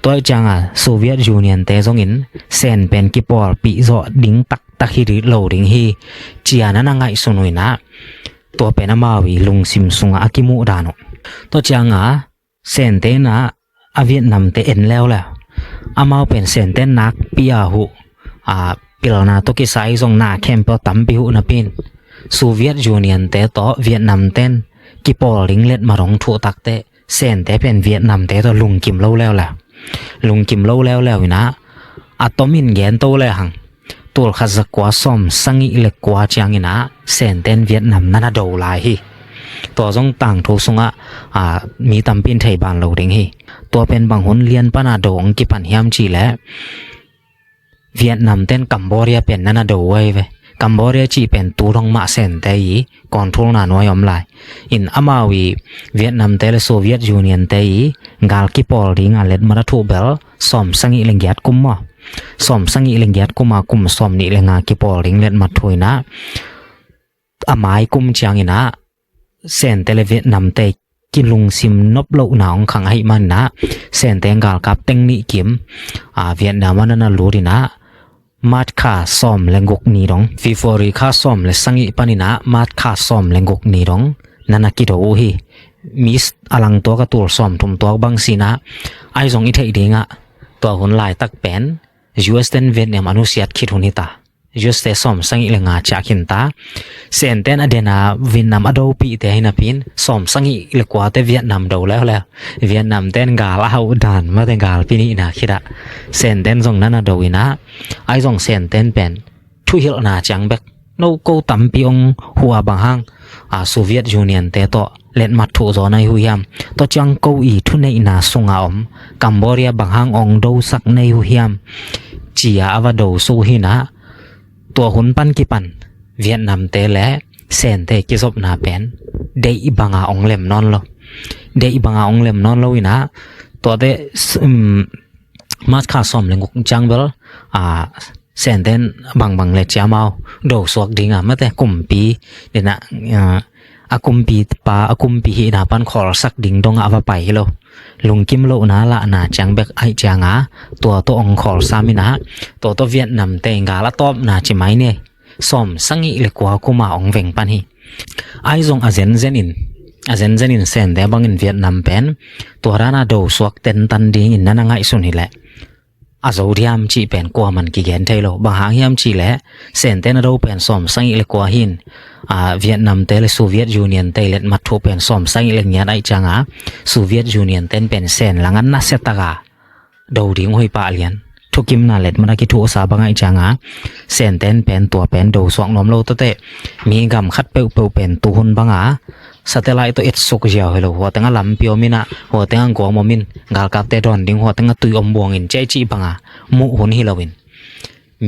ตัวจังโซเวียตยูเนียนเตจงอินเซนเป็นกิปอลปีโซดิ้งตักฮิริโลดิ้งฮีเจียนันไงสนุยนะตัวเป็นมาวิลุงซิมซุงอากิมูดานุตัวจังเซนเตนะเวียดนามเตเอ็นแล้วอามาเป็นเซนเตนักปีอาหูปิลนาตกิไซซงนาเข้มเปตัมปิหุนปินโซเวียตยูเนียนเตโตเวียดนามเต้นกิปอลิงเล็ดมารองถูตักเตเซนเตเป็นเวียดนามเตโตลุงกิมเล่าแล้วลุงกิมเล่าแล้วนะอะตอมินแกนโตเลยหังตัวขัดกว่าซ้อมสังอิเล็กกว่าจังนะเซนเตนเวียดนามนั่นโดลายฮีตัวจงต่างทุกสงมีตัมปินไทยบานเราดิงฮีตัวเป็นบางหนเลียนปนาโดงกิปันยามจีและเวียดนามเต้นกัมพูชาเป็นนั่นโดไว้เว้ กัมพูชาจีเป็นตูรองมาเซนเตยก่อนทุลนาน้อยอมลายอินอามาวีเวียดนามเตเลโซเวียตยูเนียนเตยกาลกิปอลริงาเล็ดมาทูเบลสอมสังอิเลงยัดกุมมาสอมสังอิเลงยัดกุมากุมสอมนิเลงากิปอลริงเล็ดมาทุยนะอามายกุมจางอินะเซนเตเลเวียดนามเตยกินลุงซิมนบโลหนาวขังให้มันนะเซนเตงกาลกับเต็งนิกิมเวียดนามนั้นน่ะรู้ดีนะมาดค่าซ่อมแลงกนี้ดองฟีฟอรีค่าซ่อมและสังอิปานินะมาดค่าซ่อมแลงกนี้ดองนันนักกิโดโอฮีมิสอลังตัวกระตูซ่อมทุมตัวบังสีนะไอซงอิเทอีเดงะตัวหุ่นลายตักเป็นUS เดนเวียดนามอนุสิยัดคิดหุนิตาUS เตซ่อมสังอิเลงาจากหินตาเซนเตนอเดนาเวียดนามอโดปีเตหินาปินซ่อมสังอิเลกว่าเตเวียดนามดูแล้วเวียดนามเตนกาลเอาดานมาเตนกาลปีนี้นะคิดอะเซนเตนซงนั้นดูอินะไอซงเซนเตนเป็นทุฮิลนาจังเบกโนโกตัมปีองหัวบางฮังโซเวียตยูเนียนเตโตเล่นมัดถูจอในหุยามโตจังโกอีทุนในนาสงอาอมกัมพูชาบางฮังองดูสักในหุยามจียาอวดสูหินะตัวหุ่นปันกิปันเวียดนามเตและเซนเตกิซบนาเป็นเดอิบังอาองเล็มนอนโลเดอิบังอาองเล็มนอนโลวินะตัวเตมาค่าซ่อมเลงกจังเบลเซนเตนบางเลจามาวโดสวกดิงมาแต่กุมปีเดนะอากุมปีปาอากุมปีหินาปันขอสักดิงดงอวไปโลลุงกิมโลนาละนาจังเบกไอจางาตัวองขอสามินะตัวเวียดนามเตงกาละตอบนาจิไมเนี่ยซ่อมสังอิเลกว่ากุมาองเวงปันฮีไอซงอาเซนเซนินเซนเดบังอินเวียดนามเป็นตัวรานาโดสวกเตนตันดิงอินนันงไงสุนิแหละอาโซเดียมจีเป็นกว่ามันกิเกนไทโลบางหางยามจีแหละเซนเตนโดเป็นซ่อมสังอิเลกว่าหินเวียดนามเตเลโซเวียตยูเนียนเตเลมัดทูเป็นซ่อมสังอิเลงยาไอจังโซเวียตยูเนียนเตนเป็นเซนหลังนัสเซตากาดูดิงหุยปาเลียนทุกิมนาเล็ดมันกิทูสาบังไอจังเซนเตนเป็นตัวเป็นดูสวงนอมโลตเตมีกำคัดเปวเป็นตุหุนบังสเตลไลตัวเอ็ดสุกเจียวเฮโลหัวตั้งลำเปียวมินะหัวตั้งกัวมมินกาลกับเตดอนดิงหัวตั้งตุยอมบวงอินใจจีบังมุหุนฮิลาวิน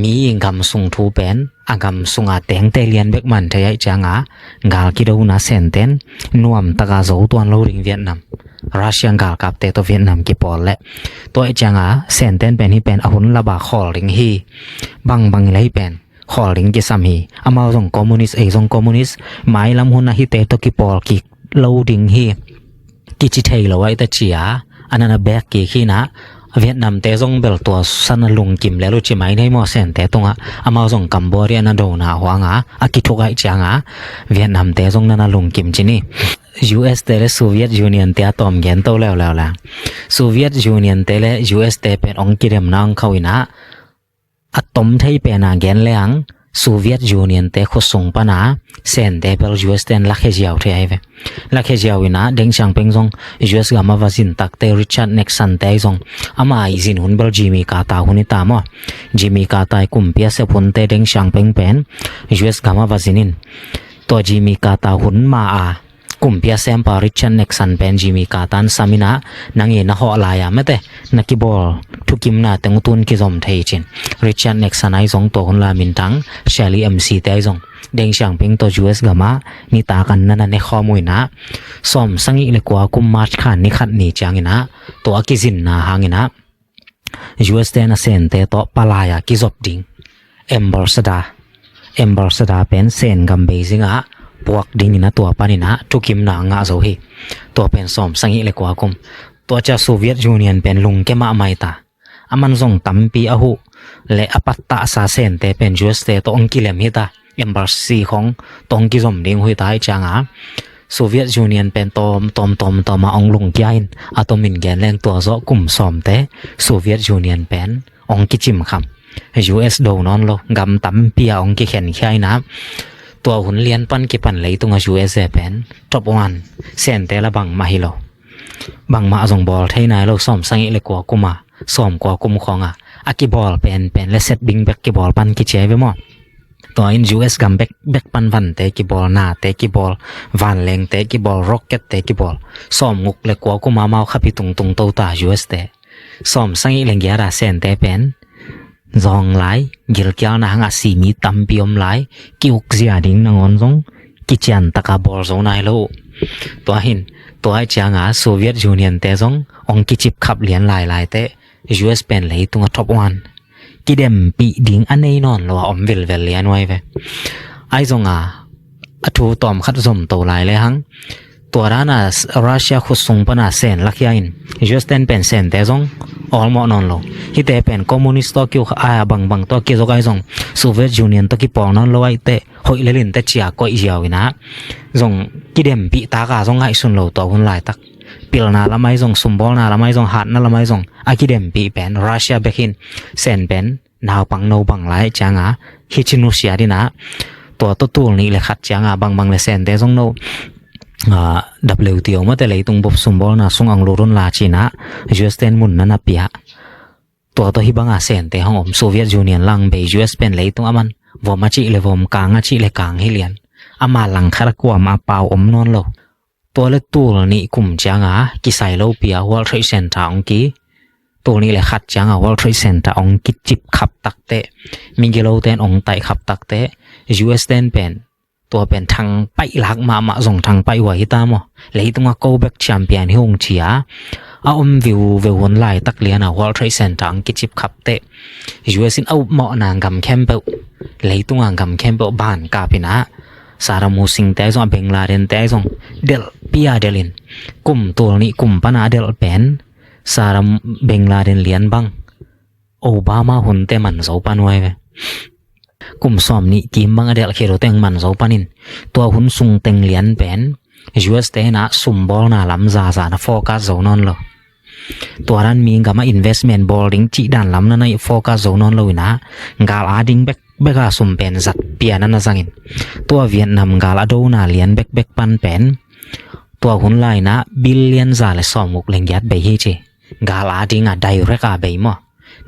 มีกำสุงทูเป็นกำสุงแตงเตเลียนเบกมันเทยจังกาลกิโดนาเซนเตนนวมตะกาโซตัวนโลดิงเวียดนามรัสเซียกาลกับเตตัวเวียดนามกิปอลและตัวจังเซนเตนเป็นที่เป็นอหุนระบาขอลิงฮีบังเลยเป็นขอลิงกิสามีอามาส่งคอมมิวนิสต์ส่งคอมมิวนิสต์หมายลำหุนฮิเตตัวกิปอลกิโลดิงฮีกิจิเทยลไว้ตะเจียอันนั้นแบกกี่ขี้นะเวียดนามเตซงเบลตัวสันลุงกิมแล้วรู้จิไหมในมอเซนเตตงอามาส่งกัมพูชานาโดนาหัวอากิทุกไอจังเวียดนามเตซงนาลุงกิมจินี่ US เตเลโซเวียตยูเนียนเตตอมเย็นโตแล้วล่ะโซเวียตยูเนียนเตเล US เตเป็นองกิเรมนางเขาอินะอะตอมไทยเป็นเกนเลงโซเวียตยูเนียนเตขส่งปนาเซนเตเปล US เตนลักเฮจิเอาเทไอเวลักเฮจิเอาอินะเด้งช่างเป็งซง US กามาวาซินตักเตริชาร์ดเน็กซันเตซงอามาอิซินหุนเบลจิมีกาตาหุนิตามอจิมีกาตากุมเปียเซพุนเตเด้งช่างเป็งเป็น US กามาวาซินินตัวจิมีกาตาหุนมากุมเปียเซมปาริชาร์ดเน็กซันเป็นจิมีกาตันสามินะนังเอนะฮอลายาเมเตนักกิบอลทุกิมนาเตงตุนกิซอมเทจินริชาร์ดเน็กซันไอซงตัวหุนลามินทังเชลลี่MCเตซงเด้งช่างเป็งตัว US กามานิตากันนันเนข้อมูลนะซ่อมสังอิเลกว่ากุมมาร์ชขันนิขัดนี่จังอินะตัวกิซินนะหางอินะ US เตนะเซนเตโตปลายากิซอบดิงเอมบอร์สดาเป็นเซนกัมเบซิงปวกดิงอินะตัวปานินะทุกิมนางาโซฮีตัวเป็นซ่อมสังอิเลกว่ากุมตัวจะโซเวียตยูเนียนเป็นลุงเกมาไมตาอามันส่งตัมปีอาหูและอปัตตาซาเซนเตเป็น US เตตัวองกิเลมฮิตาเอมบาซีของตองกิซอมดิงหุยตายจังโซเวียตยูเนียนเป็นตอมมาองลุงยายนอะตอมินแกนแรงตัวซอกลุ่มซ่อมเตโซเวียตยูเนียนเป็นองกิจิมคำ US โดนอนโลกำตัมปียองกิเข็นขี้ไอนะตัวหุ่นเลียนปันกิปันเลยตรง US เป็นท็อปวันเซนเตละบังมาฮิโลบังมาส่งบอลไทยนายเราซ่อมสังอิเลกว่ากุมาซ่อมกว่ากุมของอากิบอลเป็นและเซตบิงแบกกิบอลปันกิเจไปหมดตัวอิน US กัมแบกปันวันเตกิบอลนาเตกิบอลวันเลงเตกิบอลร็อกเก็ตเตกิบอลซ่อมงุกเลกว่ากุมาเมาขับไปตุงโตตา US เตซ่อมสังอิเลงยาราเซนเตเป็น zong lai gil kya na nga si mi tampiom lai ki uk zia ding na ngon zong ki chan taka bol zo nai lo to hin to ai cha nga Soviet Union te zong ong ki chip khap lian lai lai te US pen lei tunga top 1 ki dem pi ding anei non lo om vil vel lian wai ve ai zonga athu tom khat zom to lai le hangตัวร้านรัสเซียขุดส่งปนาเซนลักยาอินยูเอสเตนเป็นเซนแต่ซงออลมอนอนโลฮิเตเป็นคอมมิวนิสต์ตัวคิวอาบังตัวคิวก็ไอ้ซงโซเวียตยูเนียนตัวคิปอนอนโลไอเตหอยเลลินแต่เจียก็อีเจียวนะซงกิเดมปีตากาซงไอซุนโลตัวหุ่นหลายตักปิลนาละไม่ซงซุมบอลนาละไม่ซงหัดนาละไม่ซงอากิเดมปีเป็นรัสเซียเบกินเซนเป็นนาวปังโนบังหลายจางาฮิชินุเซียดินะตัวตัวนี้เลยขัดจางาบังเลยเซนแต่ซงโนWTO มาแต่เลยตรงบบสมบูรณ์นะส่งอังโลรนลาจีนะยูเอสเตนมุนนั่นนะปีฮะตัวฮิบังอาเซนแต่ห้องโซเวียตยูเนียนลังเบยูเอสเป็นเลยตรงอามันวอมาจิเลวอมกางอาจิเลกางให้เลียนอามาหลังคาร์กว่ามาเปล่าอมนอนโลตัวเล็กตัวนี้กลุ่มจางากิไซโลเปีย World Trade Center องกีตัวนี้เลยขัดจางา World Trade Center องกิจิบขับตักเตะมิงเกโลเตนองไตขับตักเตะยูเอสเตนเป็นตัวเป็นทางไปหลักมาส่งทางไปไว้ตามอ่ะเลยตรงว่า go back champion ที่ฮงเชียเอาวิววนไล่ตักเลียนอ่ะ World Trade Center อังกฤษจิบขับเตะ US เอาเหมาะนางกำแคมเปลเลยตรงกำแคมเปลบ้านกาพินะสารมูสิงแต่ส่วนเบงลาเดนแต่ส่วนเดลปิอาเดลินกลุ่มตัวนี้กลุ่มปนาเดลเป็นสารเบงลาเดนเลียนบังโอบามาหุ่นแต่มันโซปันไว้เว้กลุ่มซ้อมนี้กิมบังอเดลเคโรเตงมันโซปานินตัวหุ่นซุงเต็งเลียนเป็น US เตนะซุมบอลนาลำซาซานะโฟกัสโซนอนโลตัวนั้นมีกับมา investment bowling จีด้านลำนั้นในโฟกัสโซนอนโลนะกาลอาดิงเบกาซุมเป็นสัตเปียนันนะสังอินตัวเวียดนามกาลาโดนาเลียนเบกปันเป็นตัวหุ่นไลนะบิลเลียนซาเลสอมุกเล็งยัดไปเฮเจกาลาดิงอะไดเรกอาไปมั้ง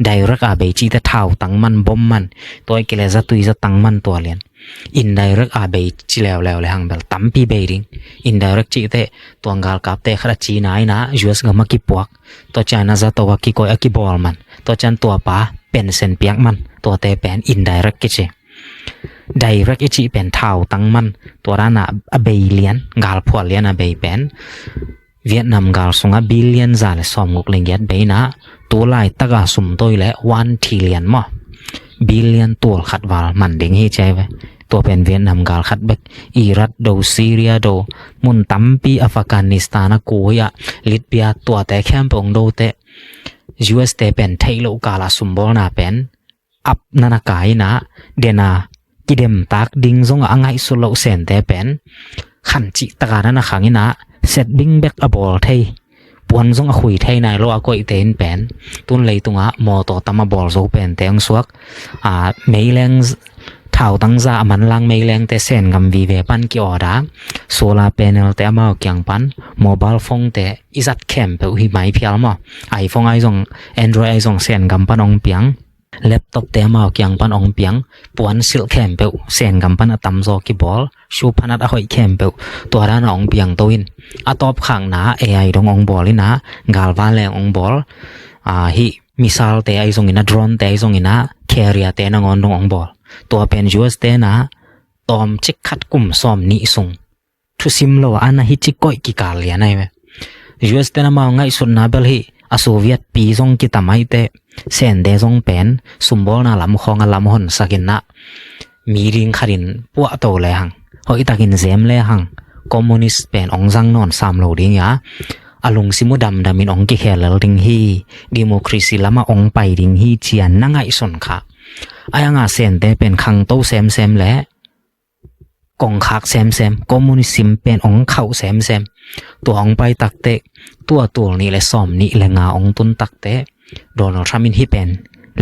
direct อาเบจีแต่เท่าตังมันบ่มมันตัวกิเลสตุยจะตังมันตัวเลียน indirect อาเบจีแล้วเลยหังเบลตั้มปีเบริง indirect จีแต่ตัวงาลกับแต่ขณะจีนายนะ US ก็มากิปวกตัวจานะจะตัวกิโกยกิบอลมันตัวจันตัวป้าเป็นเซนเปียกมันตัวแต่เป็น indirect กิเจ direct จีเป็นเท่าตังมันตัวร้านอาเบเลียนกาลพัวเลียนอาเบเป็นเวียดนามกาลส่งบิลเลียนซาเลสอมุกเล็งยัดไปนะตัวลายตะกาสุ่มตัวและ1 trillion มั้งบิลเลียนตัวขัดวาลมันเด้งให้ใจไว้ตัวเป็นเวียดนามกาลขัดเบกอิรักโดซีเรียโดมุนตัมปีอัฟกานิสถานกูยะลิเบียตัวแต่แคมป์องโดเต US เตเป็นไทยโลกาลสุ่มบอลนาเป็นอับนานากายนะเดนากิเดมตักดิ้งซงอ่างไงสุโลเซนเตเป็นขันจิตะการนะขังนะเซตบิงแบกอบอลไทยปวนซงคุยไทยนายโลก็อีเตนเป็นตุนเลยตรงมอต่อตามบอลโซเป็นแต่งสวกเมย์แรงเท่าตั้งซามันลังเมย์แรงแต่เส้นกำวีเวปันกี่ออดาโซลาร์แผงแต่มาเกี่ยงปันโมบายโฟนแต่อิจัดแคมเปหิไม่เพียงมั้งไอโฟนไอซงแอนดรอยไอซงเส้นกำปันองเปียงแล็ปท็อปแต่มาเกี่ยงปันองเปียงปวนซิลแคมเปเส้นกำปันตั้มโซกี่บอลชูพันัดหอยแคมเปตัวด้านองเปียงตัวอินตอบขังนะAI ตรงองบอลนี่นะกาลวาแรงองบอลฮิมิสาลแต่ไอซงอินะโดรนแต่ไอซงอินะแคริอาแต่นงอนตรงองบอลตัวเป็น US แต่นะตอมจิกขัดกลุ่มซ้อมนิสงทุสิมโลอันนะฮิจิกอยกิกาเลียนไอเว US แต่นะมาไงสุดนะเบลฮิโซเวียตปีซงกิตาไม่เตเซนเดซงเป็นซุมบอลนะลำคองลำหอนสักินนะมีริงขัดินปวดโตเลยหังหอยตากินเซมเลยหังคอมมิวนิสต์เป็นองซังนอน3โลดิ้งยาอลุงซิมุดำดามินองกิเคลลดิ้งฮีดิโมครีซีละมาองไปดิ้งฮีเจียนนั่งไอสนค่ะอายังอาเซนเตเป็นขังโตเซมและกองคักเซมคอมมิวนิสต์เป็นองเข้าเซมตัวองไปตักเตตัวนี้และซ้อมนี้และงาองตุนตักเตโดนัลด์ทรัมป์ที่เป็น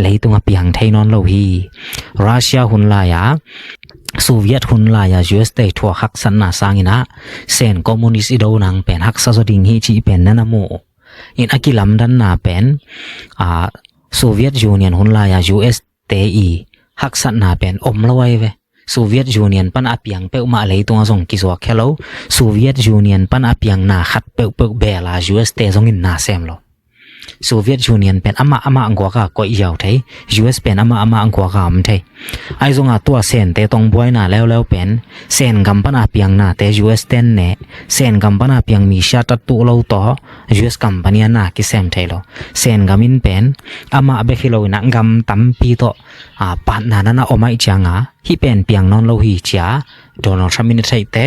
เลยตัวเปียงไทยนอนโลฮีรัสเซียหุ่นลายาโซเวียตหุ่นลายา US ได้ทั่วหักสันนาสร้างอินะเซนคอมมิวนิสต์โดนังเป็นหักซาโซดิงฮีจีเป็นนั่นนะโมอินอากิลัมดันนาเป็นโซเวียตยูเนียนหุ่นลายา US เตอีหักสันนาเป็นอมละไว้เวโซเวียตยูเนียนปันอาเปียงเปอมาเลยตัวส่งกิสวกแค่แล้วโซเวียตยูเนียนปันอาเปียงนาขัดเปอเบลา US เตส่งอินนาเซมโล โซเวียตยูเนียนเป็นอมาอังกว่าก็อียาวไทย US เป็นอมาอังกว่าก็มไทยไอ้ซงตัวเซนเตตองบวยน่ะแล้วเป็นเซนกัมปนาเปียงน่ะแต่ US เต็นเนเซนกัมปนาเปียงมีชาตตุโลต่อ US กัมปานีน่ะกิเซมไทยโลเซนกัมินเป็นอมาเบคิโลน่ะกัมตัมปีโตปานน่ะออกมาอีจังฮิเป็นเปียงนอนโลหิจาโดนทรัมมินไทยแต่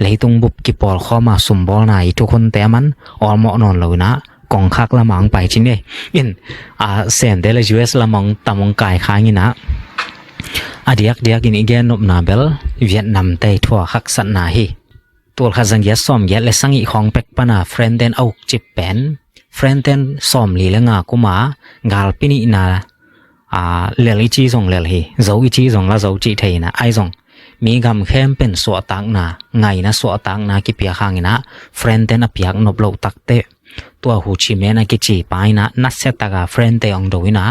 เลยตรงบุบกิปอลเข้ามาสมบอลไหนทุกคนแต่มันออลเหมาะนอนเลยนะกองคักละมังไปจริงเนี่ยอินเซนเดล US ละมังตามงกายค้างนี่นะเดียกอินอีเกนนบนาเบลเวียดนามไต้ทั่วคักสันนาฮีตัวขจังยัดซ้อมยัดและสังอีของเป็กปนาเฟรนเดนเอาจิบเป็นเฟรนเดนซ้อมลีละงากุมากาลปินีนาเลลิจีส่งเลลีเจ้าอีจีส่งละเจ้าจีไทยนะไอส่งมีกำเข้มเป็นสวตังนาไงนะสวตังนากิเปียข้างนะเฟรนเดนอเปียกนบโลตักเตตัวหูชิเมนะกิจีไปนะนัดเซตกาเฟรนเตองโดยนะ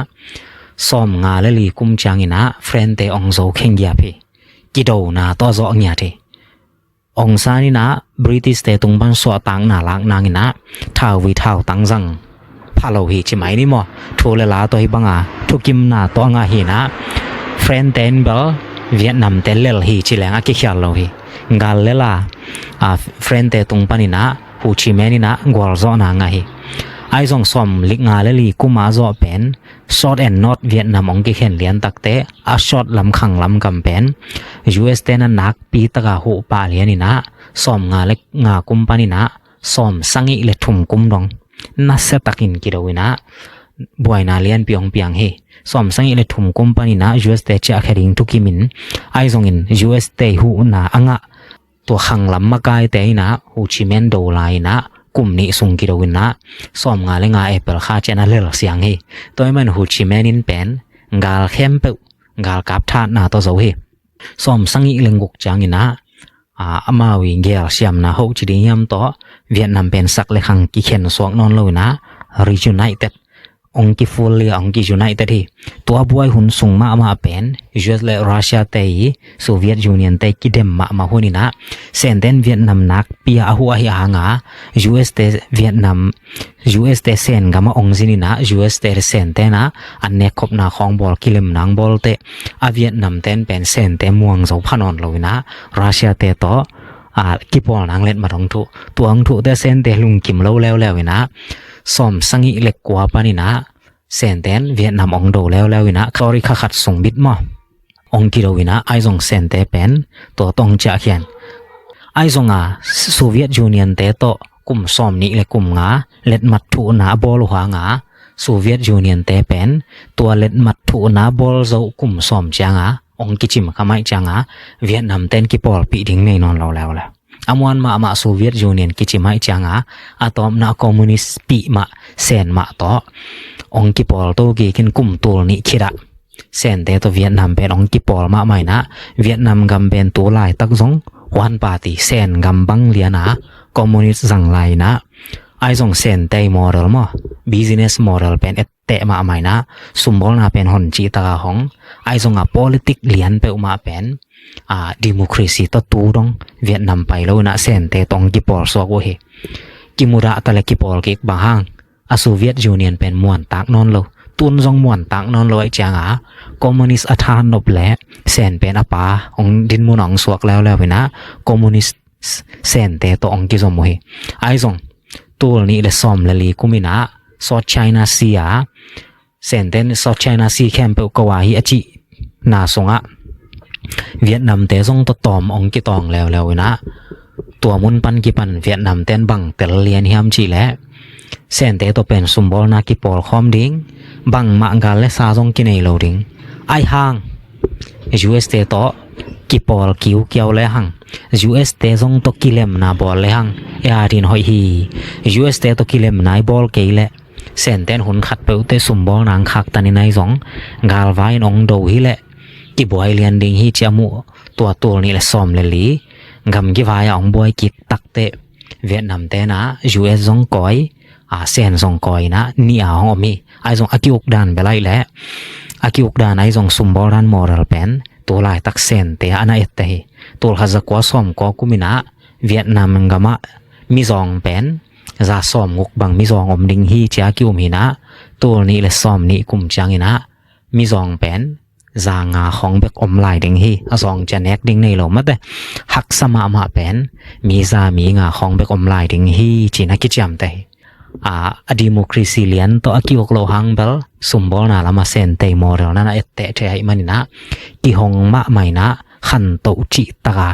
ซ้อมงาเลลีกุมจังนะเฟรนเตองโซเข่งยาพีกิโดนาตัวโซองยาทีองซานี่นะบริติสเตตุงบันสวตังนาลักนางนะท้าววิท้าวตังจังพาโลฮีจิไหมนี่มอทูเลลาตัวฮิบังทุกิมนาตัวงาฮีนะเฟรนเตนเบลเวียดนามเตลเลลฮีจิแลงกิเขียลโลฮีกาลเลลาเฟรนเตตุงปานินะฮูชิเมนินะกวลโซนางาฮีไอซองซอมลิกงาเลลีกุมาโซเป็นช็อตแอนด์น็อตเวียดนามองกิเข็นเลียนตักเตอะช็อตลำขังลำกำเป็น US เตนันนักปีตะกาหูปาเลียนินะซอมงาเล็กงากุมปานินะซอมสังอิเลทุมกุมดองนัสเซตักินกิโดวินะบวยนาเลียนเปียงเฮซอมสังอิเลทุมกุมปานินะ US เตจะแคริงทุกิมินไอซองอิน US เตหูนาอ่างะตัวขังลำมากายเตนะฮูชิเมนโดไลนะกุมนี้ส่งกิโดวินะสอมงาเลงาเอเปิลคาเจนะเลลเสียงเฮตัวมันฮูชิเมนินเป็นกาลเข้มเปกาลกับทานาตัวโซเฮสอมสังอิเลงกุกจังอินะอามาวิงเกลเสียมนะฮูจิดิยามต่อเวียดนามเป็นสักเลขังกิเข็นสวกนอนเลยนะรีจูไนเต็ดองกิฟูเลียองกิจูไนเต็ดฮีตัวบวยหุนส่งมาเป็น US และรัสเซียเตยโซเวียตยูเนียนเตยกิเดมมาหุนินะเซนเดนเวียดนามนักปีอาหัวฮิหางา US เตเวียดนาม US เตเซนกามาองซินินะ US เตเซนเตนะอันเนคบนาของบอลกิเลมนางบอลเตเวียดนามเตนเป็นเซนเตม่วงโซพานอนเลยนะรัสเซียเตต่อกิบอลนางเล่นมาทงทุตัวอังทุเตเซนเตลุงกิมแล้วนะสอมสังอิเล็กกว่าปานินะเซนเตนเวียดนามองโดแล้ววินะคลอริคขัดส่งบิดมาองกิโดวินะไอซงเซนเตเป็นตัวตองจะเขียนไอซงโซเวียตยูเนียนเตโตกุมสอมนี้เล็กกุมงาเล็ดมัดถูนาบอลหัวงาโซเวียตยูเนียนเตเป็นตัวเล็ดมัดถูนาบอลโซกุมสอมจางองกิจิมขมายจางเวียดนามเตนกิปอลปีดิ่งในนอนแล้วอมวันมาโซเวียตยูเนียนกิจิมายจางอะตอมนาคอมมิวนิสต์ปีมาเซนมาต่อองกิปอลโตกีกินกุมตัวนี้คิดะเซนเตตัวเวียดนามเป็นองกิปอลมาใหม่นะเวียดนามกำเป็นตัวลายตักซงวันปาติเซนกำบังเลียนะคอมมิวนิสต์สังไลนะไอซงเซนเตโมเดลมาบิสเนสโมเดลเป็นเตมาใหม่นะสมบูรณ์เป็นหอนจีตาของไอซงpolitics เลียนเปอมาเป็นดิโมคราซีตัวตูดงเวียดนามไปแล้วนะเซนเตตองกิปอลสวกโอเฮกิมุระตะเลกิปอลกิกบางห้างโซเวียตยูเนียนเป็นมวนตักนอนโลตุนซองมวนตักนอนโลไอจางคอมมิวนิสต์อาทานนบแลเซนเป็นอปาองดินมุนองสวกแล้วไปนะคอมมิวนิสต์เซนเตตองกิซอมโมเฮไอซงตัวนี้เลซอมเลลีกุมินะซอไชน่าซียเซนเตนซอไชน่าซีแคมเปกวาฮิอจินาซงเวียดนามเตซงตตอมองกิตองแล้วนะตัวมุนปันกิปันเวียดนามเตนบังเตลเลียนฮิมจีแลเซนเตตัวเป็นสมบูรณ์นากิปอลคอมดิ้งบังมากัลเลซาซงกินเอโลดิ้งไอห่าง US เตโตกิปอลคิวเกียวเลหัง US เตซงตกิเลมนาบอลเลหังเออาดินหอยฮี US เตตกิเลมนายบอลเกยเลเซนเตนหุนขัดเปอุเตสมบูรณ์นางขักตันในซงกาลวายนองโดฮิเลกิบวยเลียนดิ้งฮีจามูตัวนี้เลซอมเลลีกำกิวายองบวยกิกตักเตเวียดนามเตนะ US ซงกอยเซนซงกอยนะนี่หอมีไอซงอากิอุกดานไปไล่แล้วอากิอุกดานไอซงสมบูรณ์มอรัลเป็นตัวลายตักเซนเตอนาเอตเตตัวขจักว่าสมก็กุมินะเวียดนามกะมะมีซองเป็น za som nguk bang mi zong om ding hi cha kiu mi na to ni le som ni kum chang ina mi zong pen za nga khong bek om lai ding hi a zong chanek ding nei lo ma te hak sama ma pen mi za mi nga khong bek om lai ding hi china ki cham te a democracy lian to akiok lo hang bel sumbol na lama sen te moral na ette the hai manina ki hong ma mai na khan to chi taka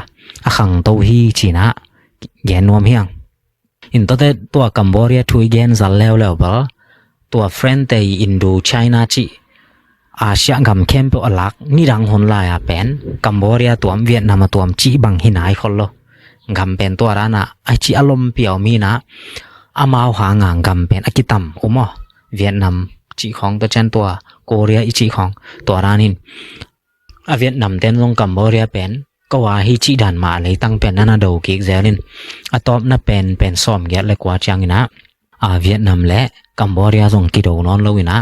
a khang to hi china gen nom hiang in to te to Cambodia thui gen zal lew lew bel to friend te Indo China chi Asia gam kem pe alak ni rang hon la ya pen Cambodia tuam Vietnam tuam chi bang hinai khol lo gam pen to rana ai chi alom piao mi na amao hangang gam pen akitam umo Vietnam chi khong to chan to Korea i chi khong to ranin a Vietnam ten long Cambodia penก็ว่าhi chi dan ma le tang pen na do ki zelin atop na pen som get le kwa chang ina a Vietnam le Cambodia zong ki do non lo ina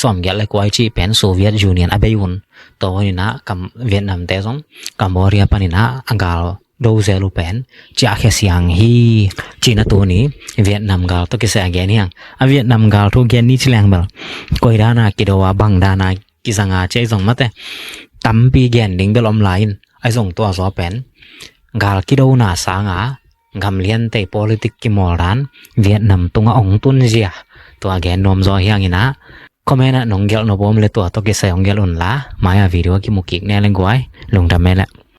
som get le kwa chi pen Soviet Union abayun to ina kam Vietnam te zong Cambodia panina angal do zelu pen cha khe siang hi china to ni Vietnam gal to ki sa gen hiang a Vietnam gal to gen ni chlang bal koi da na ki do wa bang da na ki sanga che zong mate tam pi gen ding belom lain ai zong to zo pen gal ki do na sa nga gam lian te politic ki moran Vietnam tunga ong tun zia to again nom zo hiang ina comment na nong gel no bom le to ki sa ong gel un la maya video ki mukik ne leng guai lung da mele